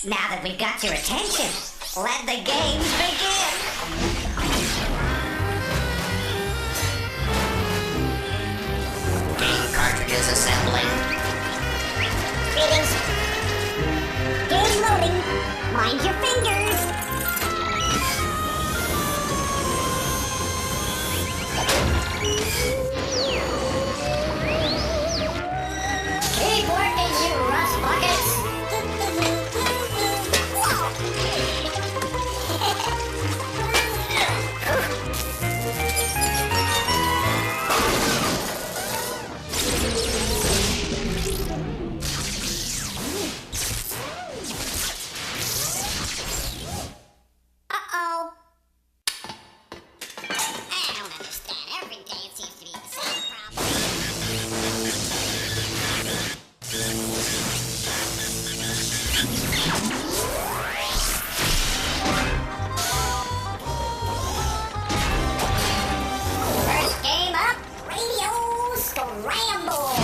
Now that we've got your attention, let the games begin! Game cartridges assembling. Greetings. Game loading. Mind your fingers. Keep working, you rust buckets. Uh-oh. I don't understand. Every day it seems to be the same problem. First game up, Radio Scramble.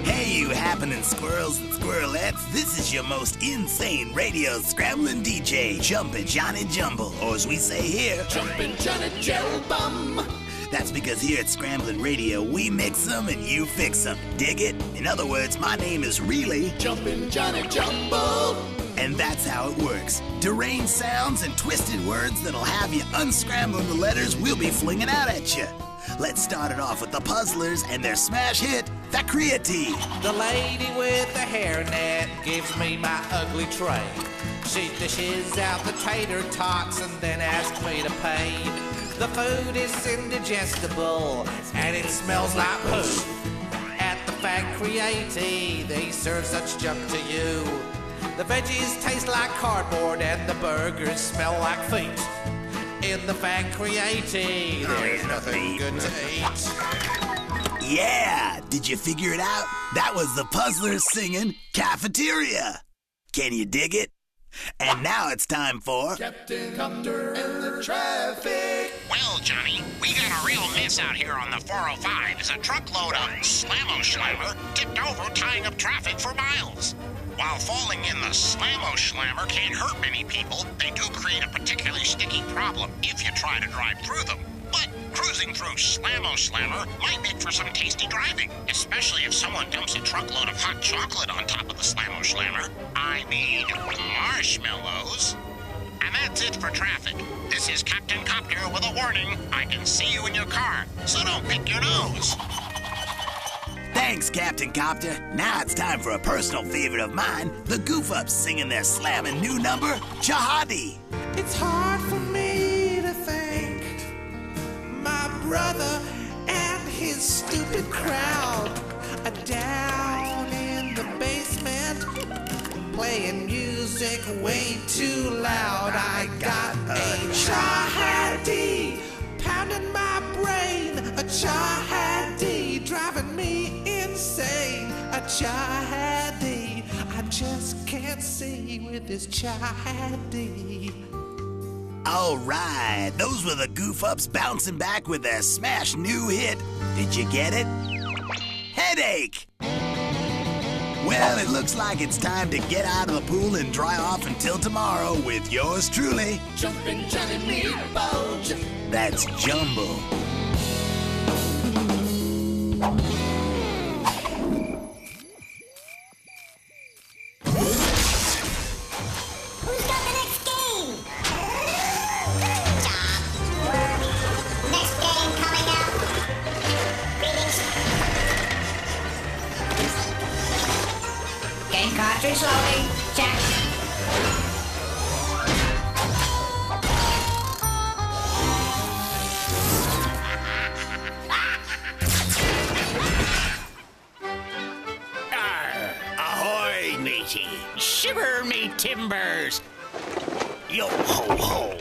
Hey, you happening squirrels and squirrelettes. This is your most insane radio scrambling DJ, Jumpin' Johnny Jumble, or as we say here, Jumpin' Johnny Jellbum. That's because here at Scrambling Radio, we mix them and you fix them. Dig it? In other words, my name is really Jumpin' Johnny Jumble. And that's how it works. Deranged sounds and twisted words that'll have you unscrambling the letters we'll be flinging out at you. Let's start it off with the Puzzlers and their smash hit, The Creatine. The lady with the hairnet gives me my ugly tray. She dishes out the tater tots and then asks me to pay. The food is indigestible and it smells like poo. At the Facreati, they serve such junk to you. The veggies taste like cardboard and the burgers smell like feet. In the Facreati, there's nothing good to eat. Yeah! Did you figure it out? That was the Puzzlers singing Cafeteria. Can you dig it? And now it's time for Captain Copter and the traffic. Well, Johnny, we got a real mess out here on the 405 as a truckload of slammer tipped over tying up traffic for miles. While falling in the slammer can't hurt many people, they do create a particularly sticky problem if you try to drive through them. But cruising through slammer might make for some tasty driving, especially if someone dumps a truckload of hot chocolate on top of the slammer. I mean, marshmallows. And that's it for traffic. This is Captain Copter with a warning. I can see you in your car, so don't pick your nose. Thanks, Captain Copter. Now it's time for a personal favorite of mine, the Goof Ups singing their slamming new number, Jihadi. It's hard for me to think my brother and his stupid crowd are down in the basement playing music way too loud. I got a jihadi pounding my brain, a jihadi driving me insane, a jihadi I just can't see with this jihadi. All right, those were the Goof Ups bouncing back with their smash new hit. Did you get it? Headache! Well, it looks like it's time to get out of the pool and dry off until tomorrow with yours truly, Jumpin' Johnny Meatball. that's Jumbo. Who's got the next game? Job. Next game coming up. Greetings. Game cartridge loading. Check. Ahoy, matey! Shiver me timbers! Yo ho ho!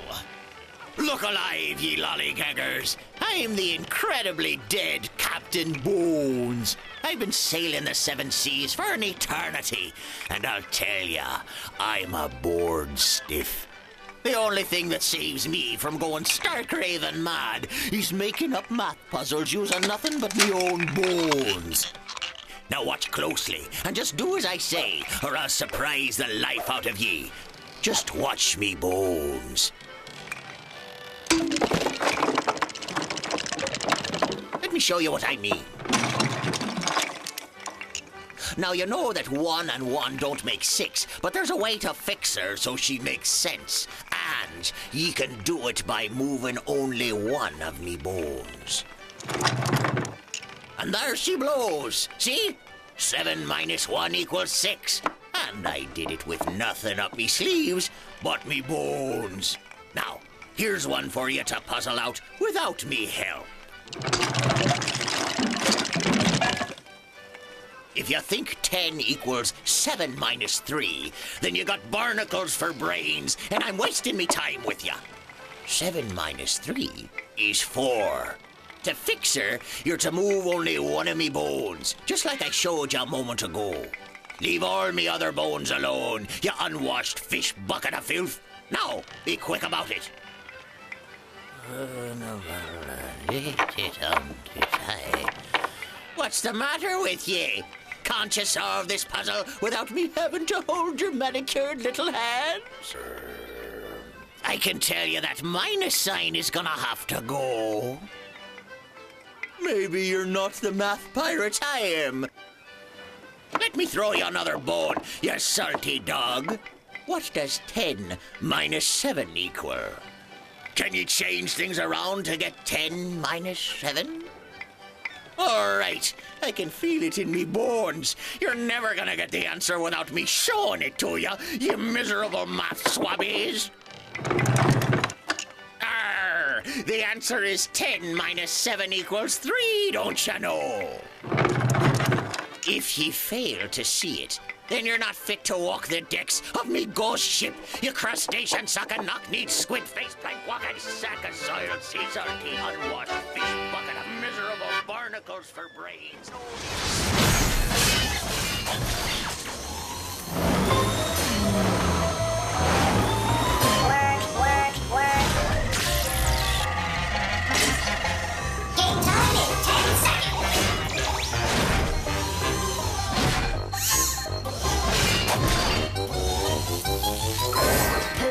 Look alive, ye lollygaggers! I'm the incredibly dead Captain Bones. I've been sailing the seven seas for an eternity, and I'll tell ya, I'm a bored stiff. The only thing that saves me from going stark raving mad is making up math puzzles using nothing but me own bones. Now watch closely and just do as I say, or I'll surprise the life out of ye. Just watch me bones. Let me show you what I mean. Now, you know that 1 and 1 don't make 6, but there's a way to fix her so she makes sense. And ye can do it by moving only one of me bones. And there she blows. See? 7 minus 1 equals 6. And I did it with nothing up me sleeves but me bones. Now, here's one for you to puzzle out without me help. If you think 10 equals 7 minus 3, then you got barnacles for brains, and I'm wasting me time with you. 7 minus 3 is 4. To fix her, you're to move only one of me bones, just like I showed you a moment ago. Leave all me other bones alone, you unwashed fish bucket of filth. Now, be quick about it. What's the matter with ye? Can't you solve this puzzle without me having to hold your manicured little hands? I can tell you that minus sign is gonna have to go. Maybe you're not the math pirate I am. Let me throw you another bone, you salty dog. What does 10 minus 7 equal? Can you change things around to get 10 minus 7? All right, I can feel it in me bones. You're never gonna get the answer without me showing it to you, you miserable math swabbies. Arr, the answer is 10 minus 7 equals 3, don't you know? If ye fail to see it, then you're not fit to walk the decks of me ghost ship, you crustacean sucking, knock-kneed, squid-faced, plank-walking sack of soiled sea salty, unwashed fish bucket of miserable barnacles for brains. Game time in 10 seconds.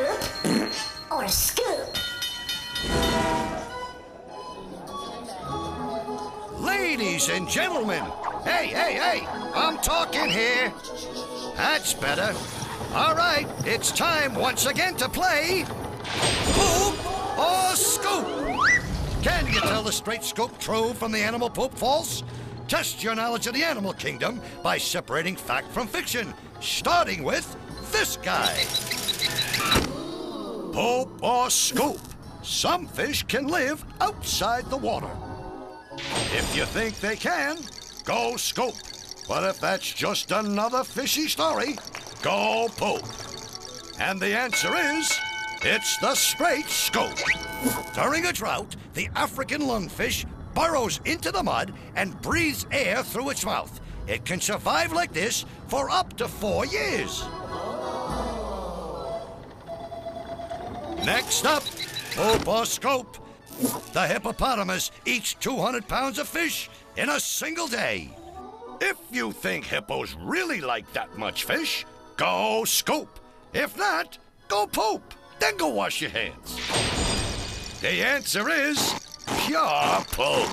Poop or scoop? Ladies and gentlemen, hey, I'm talking here. That's better. All right, it's time once again to play Poop or Scoop. Can you tell the straight scoop true from the animal poop false? Test your knowledge of the animal kingdom by separating fact from fiction, starting with this guy. Poop or Scoop. Some fish can live outside the water. If you think they can, go scoop. But if that's just another fishy story, go poop. And the answer is, it's the straight scoop. During a drought, the African lungfish burrows into the mud and breathes air through its mouth. It can survive like this for up to 4 years. Next up, poop or scoop. The hippopotamus eats 200 pounds of fish in a single day. If you think hippos really like that much fish, go scoop. If not, go poop. Then go wash your hands. The answer is pure poop.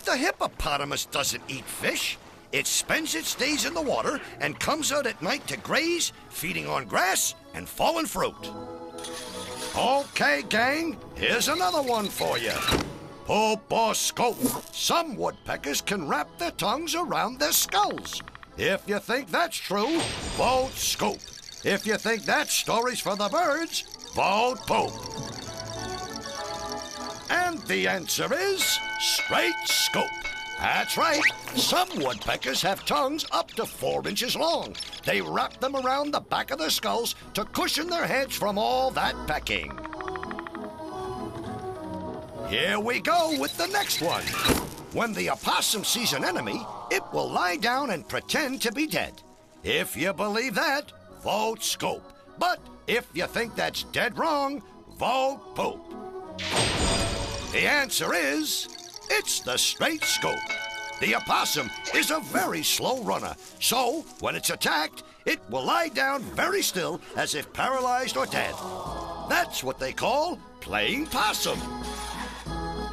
The hippopotamus doesn't eat fish. It spends its days in the water and comes out at night to graze, feeding on grass and fallen fruit. Okay, gang, here's another one for you. Poop or scoop. Some woodpeckers can wrap their tongues around their skulls. If you think that's true, vote scoop. If you think that story's for the birds, vote poop. And the answer is straight scoop. That's right. Some woodpeckers have tongues up to 4 inches long. They wrap them around the back of their skulls to cushion their heads from all that pecking. Here we go with the next one. When the opossum sees an enemy, it will lie down and pretend to be dead. If you believe that, vote scoop. But if you think that's dead wrong, vote poop. The answer is, it's the straight scoop. The opossum is a very slow runner, so when it's attacked, it will lie down very still as if paralyzed or dead. That's what they call playing possum.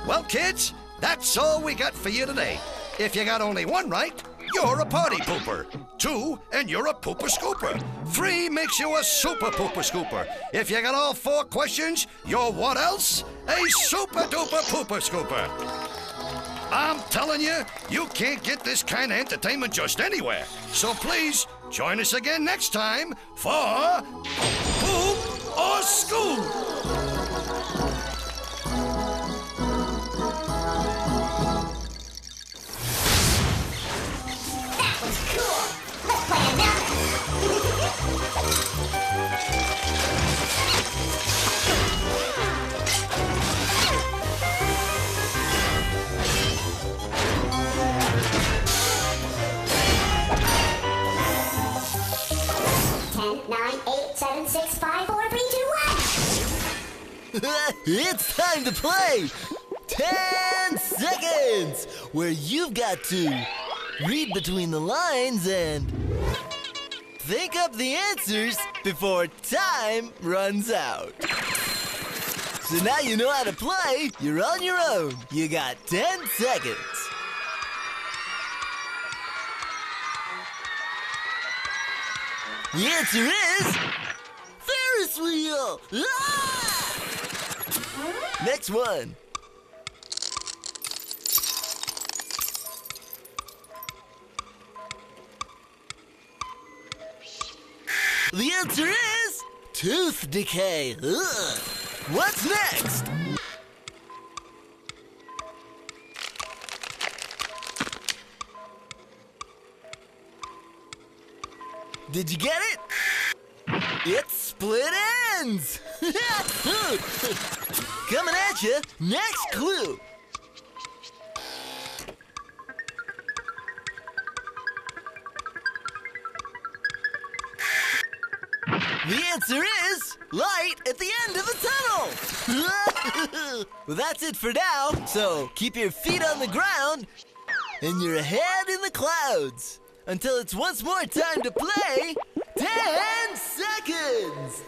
Well, kids, that's all we got for you today. If you got only one right, you're a party pooper. 2, and you're a pooper scooper. 3 makes you a super pooper scooper. If you got all 4 questions, you're what else? A super duper pooper scooper. I'm telling you, you can't get this kind of entertainment just anywhere. So please, join us again next time for Poop or Scoop. That was cool. Let's play another. 10, 9, 8, 7, 6, 5, 4, 3, 2, 1. It's time to play 10 seconds, where you've got to read between the lines and think up the answers before time runs out. So now you know how to play. You're on your own. You got 10 seconds. The answer is Ferris wheel. Ah! Next one. The answer is tooth decay. Ugh. What's next? Did you get it? It's split ends. Coming at you. Next clue. The answer is light at the end of the tunnel. Well, that's it for now. So keep your feet on the ground and your head in the clouds until it's once more time to play 10 seconds.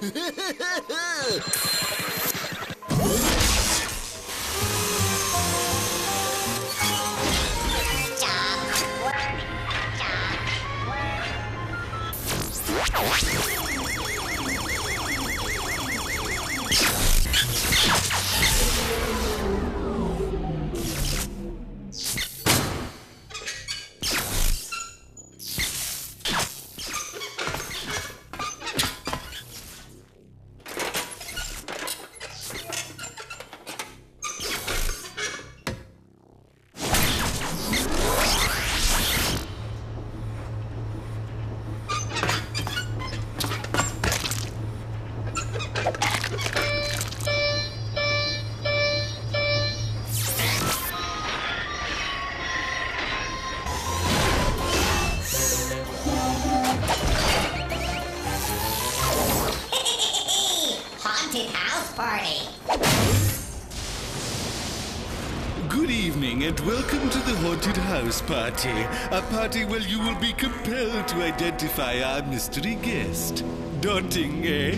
Good evening and welcome to the Haunted House Party. A party where you will be compelled to identify our mystery guest. Daunting, eh?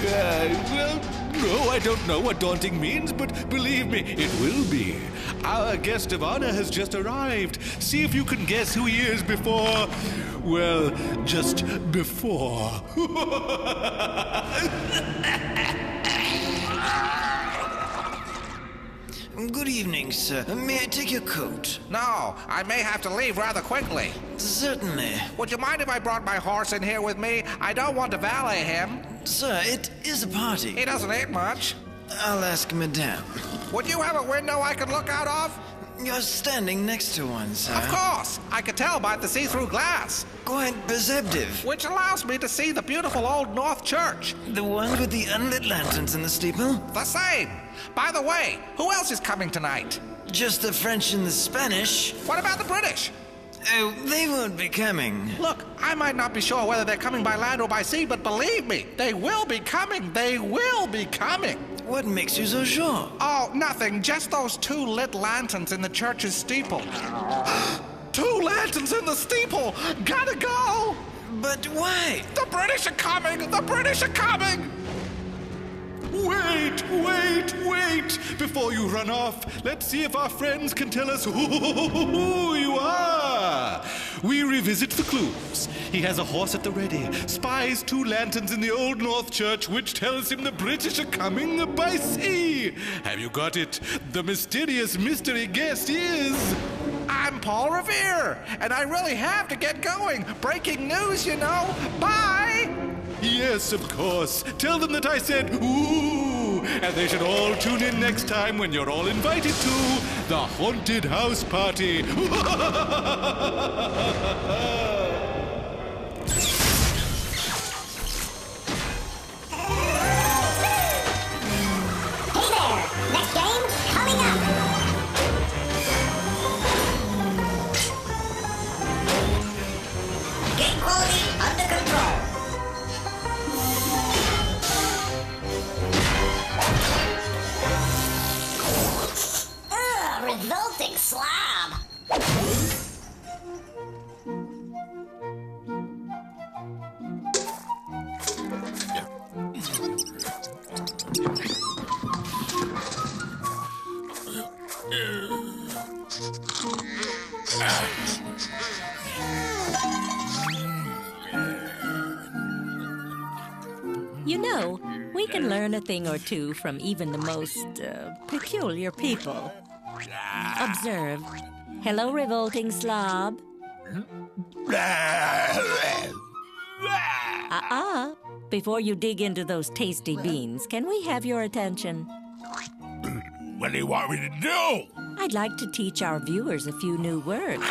Well, no, I don't know what daunting means, but believe me, it will be. Our guest of honor has just arrived. See if you can guess who he is before... well, just before. Good evening, sir. May I take your coat? No, I may have to leave rather quickly. Certainly. Would you mind if I brought my horse in here with me? I don't want to valet him. Sir, it is a party. He doesn't eat much. I'll ask Madame. Would you have a window I could look out of? You're standing next to one, sir. Of course. I could tell by the see-through glass. Quite perceptive. Which allows me to see the beautiful old North Church. The one with the unlit lanterns in the steeple? The same. By the way, who else is coming tonight? Just the French and the Spanish. What about the British? Oh, they won't be coming. Look, I might not be sure whether they're coming by land or by sea, but believe me, they will be coming. They will be coming. What makes you so sure? Oh, nothing. Just those 2 lit lanterns in the church's steeple. 2 lanterns in the steeple! Gotta go! But why? The British are coming! The British are coming! Wait, wait, wait! Before you run off, let's see if our friends can tell us who you are. We revisit the clues. He has a horse at the ready, spies 2 lanterns in the Old North Church, which tells him the British are coming by sea. Have you got it? The mysterious mystery guest is... I'm Paul Revere, and I really have to get going. Breaking news, you know. Bye! Yes, of course. Tell them that I said, ooh, and they should all tune in next time when you're all invited to the Haunted House Party. Hey there! Next game coming up! Game quality under control. Revolting slob! You know, we can learn a thing or two from even the most peculiar people. Observe. Hello, revolting slob. Before you dig into those tasty beans, can we have your attention? What do you want me to do? I'd like to teach our viewers a few new words.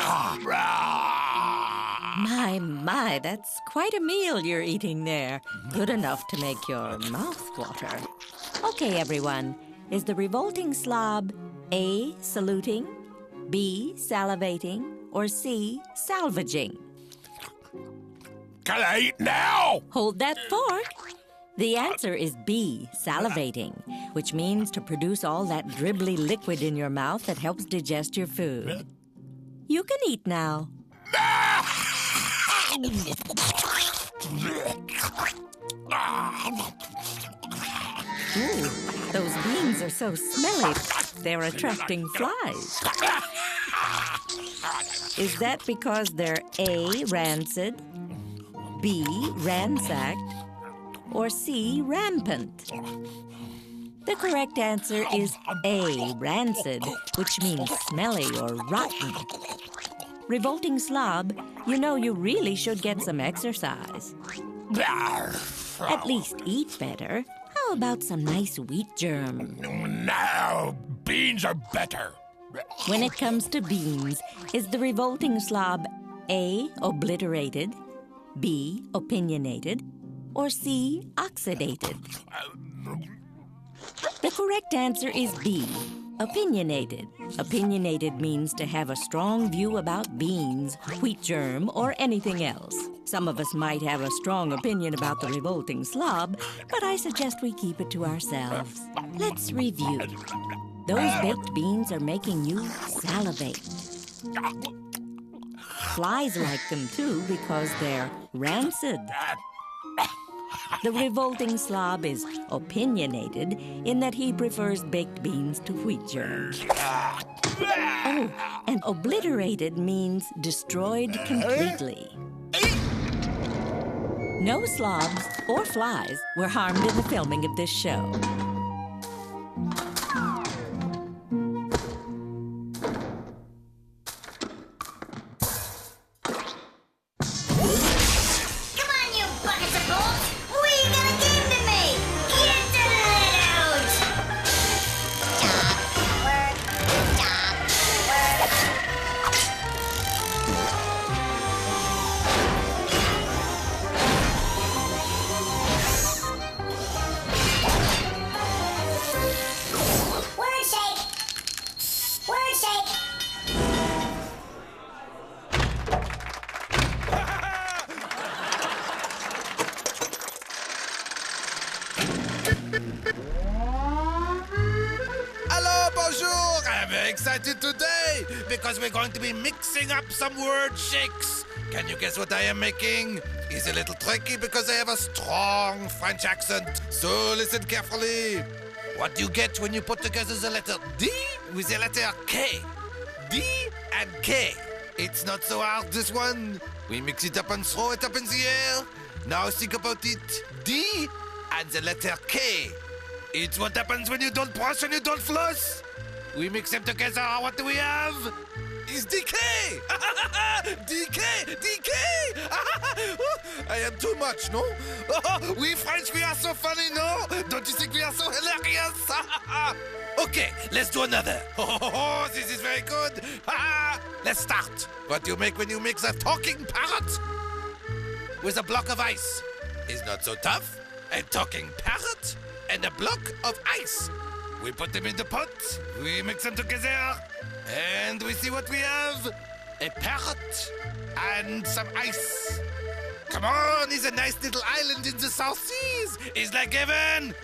My, that's quite a meal you're eating there. Good enough to make your mouth water. Okay, everyone. Is the revolting slob A, saluting, B, salivating, or C, salvaging? Can I eat now? Hold that fork. The answer is B, salivating, which means to produce all that dribbly liquid in your mouth that helps digest your food. You can eat now. Ooh, those beans are so smelly, they're attracting flies. Is that because they're A, rancid, B, ransacked, or C, rampant? The correct answer is A, rancid, which means smelly or rotten. Revolting slob, you know you really should get some exercise. At least eat better. How about some nice wheat germ? No, beans are better. When it comes to beans, is the revolting slob A, obliterated, B, opinionated, or C, oxidated? The correct answer is B, opinionated. Opinionated means to have a strong view about beans, wheat germ, or anything else. Some of us might have a strong opinion about the revolting slob, but I suggest we keep it to ourselves. Let's review. Those baked beans are making you salivate. Flies like them too because they're rancid. The revolting slob is opinionated in that he prefers baked beans to wheat germ. Oh, and obliterated means destroyed completely. No slobs or flies were harmed in the filming of this show. very excited today because we're going to be mixing up some word shakes. Can you guess what I am making? It's a little tricky because I have a strong French accent. So listen carefully. What do you get when you put together the letter D with the letter K? D and K. It's not so hard, this one. We mix it up and throw it up in the air. Now think about it. D and the letter K. It's what happens when you don't brush and you don't floss. We mix them together. What do we have? It's DK. DK. I am too much, no? We French, we are so funny, no? Don't you think we are so hilarious? Okay, let's do another. This is very good. Let's start. What do you make when you mix a talking parrot with a block of ice? It's not so tough. A talking parrot and a block of ice. We put them in the pot, we mix them together, and we see what we have. A parrot and some ice. Come on, it's a nice little island in the South Seas. It's like heaven.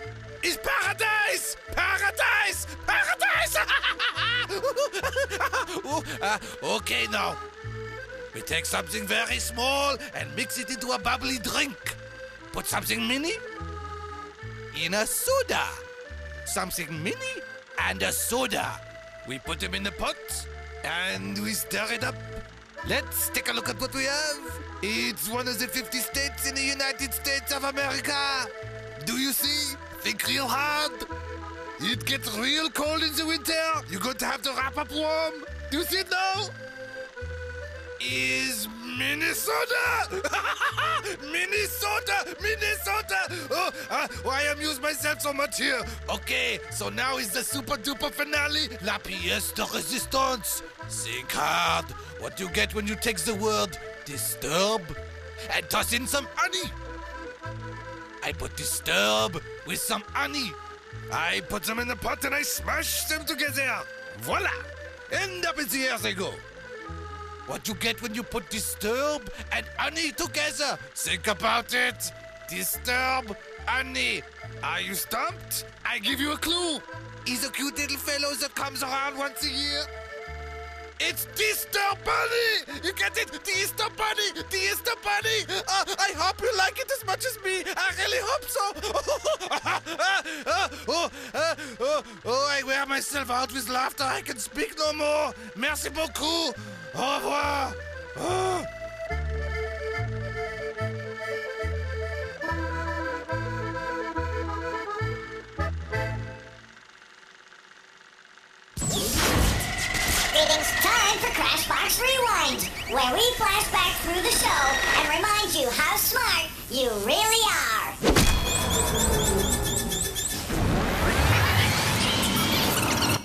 It's paradise! Paradise! Paradise! Okay, now. We take something very small and mix it into a bubbly drink. Put something mini in a soda. Something mini and a soda. We put them in the pot and we stir it up. Let's take a look at what we have. It's one of the 50 states in the United States of America. Do you see? Think real hard. It gets real cold in the winter. You're going to have to wrap up warm. Do you see it now? Is Minnesota! Minnesota! Oh, I amuse myself so much here. Okay, so now is the super duper finale. La pièce de résistance. Think hard. What do you get when you take the word disturb and toss in some honey? I put disturb with some honey. I put them in the pot and I smash them together. Voila! And up in the air they go. What you get when you put disturb and honey together? Think about it. Disturb, honey. Are you stumped? I give you a clue. He's a cute little fellow that comes around once a year. It's Easter Bunny! You get it? The Easter Bunny! The Easter Bunny! I hope you like it as much as me. I really hope so. I wear myself out with laughter. I can speak no more. Merci beaucoup. Au revoir. It's time for Crashbox Rewind, where we flash back through the show and remind you how smart you really are.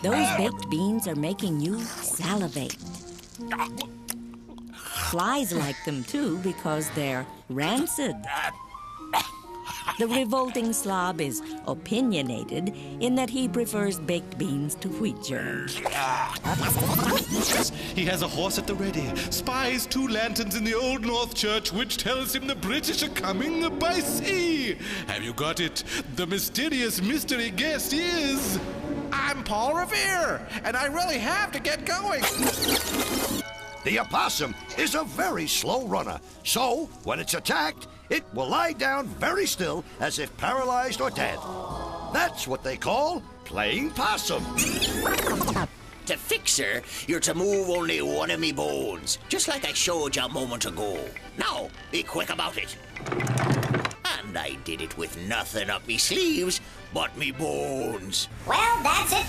Those baked beans are making you salivate. Flies like them too because they're rancid. The revolting slob is opinionated in that he prefers baked beans to wheat germs. He has a horse at the ready, spies 2 lanterns in the Old North Church, which tells him the British are coming by sea. Have you got it? The mysterious mystery guest is... I'm Paul Revere, and I really have to get going. The opossum is a very slow runner, so when it's attacked, it will lie down very still as if paralyzed or dead. That's what they call playing possum. To fix her, you're to move only one of me bones, just like I showed you a moment ago. Now, be quick about it. And I did it with nothing up me sleeves but me bones. Well, that's it